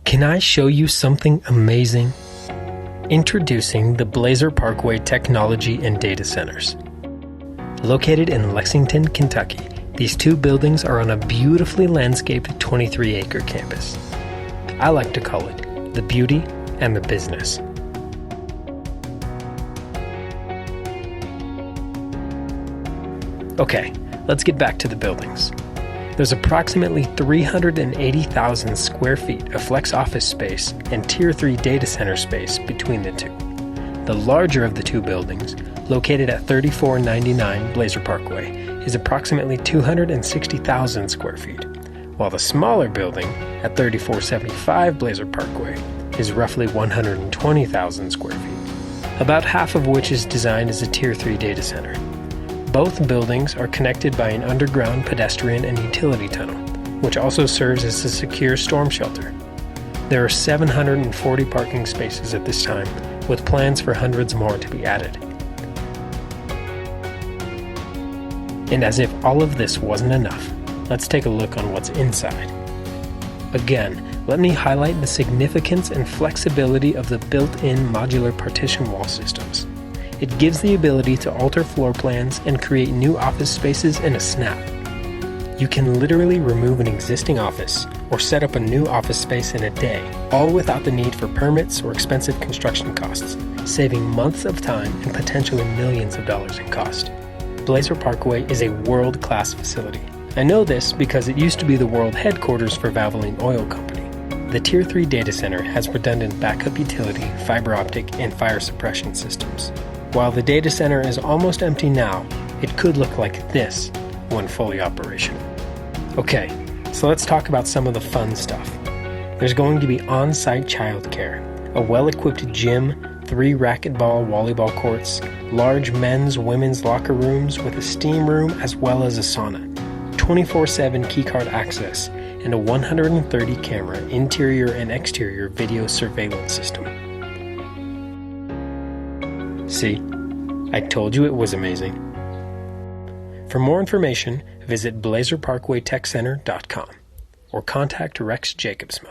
Can I show you something amazing? Introducing the Blazer Parkway Technology and Data Centers. Located in Lexington, Kentucky, these two buildings are on a beautifully landscaped 23-acre campus. I like to call it the beauty and the business. Okay, let's get back to the buildings. There's approximately 380,000 square feet of flex office space and Tier 3 data center space between the two. The larger of the two buildings, located at 3499 Blazer Parkway, is approximately 260,000 square feet, while the smaller building at 3475 Blazer Parkway is roughly 120,000 square feet, about half of which is designed as a Tier 3 data center. Both buildings are connected by an underground pedestrian and utility tunnel, which also serves as a secure storm shelter. There are 740 parking spaces at this time, with plans for hundreds more to be added. And as if all of this wasn't enough, let's take a look on what's inside. Again, let me highlight the significance and flexibility of the built-in modular partition wall systems. It gives the ability to alter floor plans and create new office spaces in a snap. You can literally remove an existing office or set up a new office space in a day, all without the need for permits or expensive construction costs, saving months of time and potentially millions of dollars in cost. Blazer Parkway is a world-class facility. I know this because it used to be the world headquarters for Valvoline Oil Company. The Tier 3 data center has redundant backup utility, fiber optic, and fire suppression systems. While the data center is almost empty now, it could look like this when fully operational. Okay, so let's talk about some of the fun stuff. There's going to be on-site childcare, a well-equipped gym, 3 racquetball volleyball courts, large men's, women's locker rooms with a steam room as well as a sauna, 24/7 keycard access, and a 130-camera interior and exterior video surveillance system. See, I told you it was amazing. For more information, visit blazerparkwaytechcenter.com or contact Rex Jacobsma.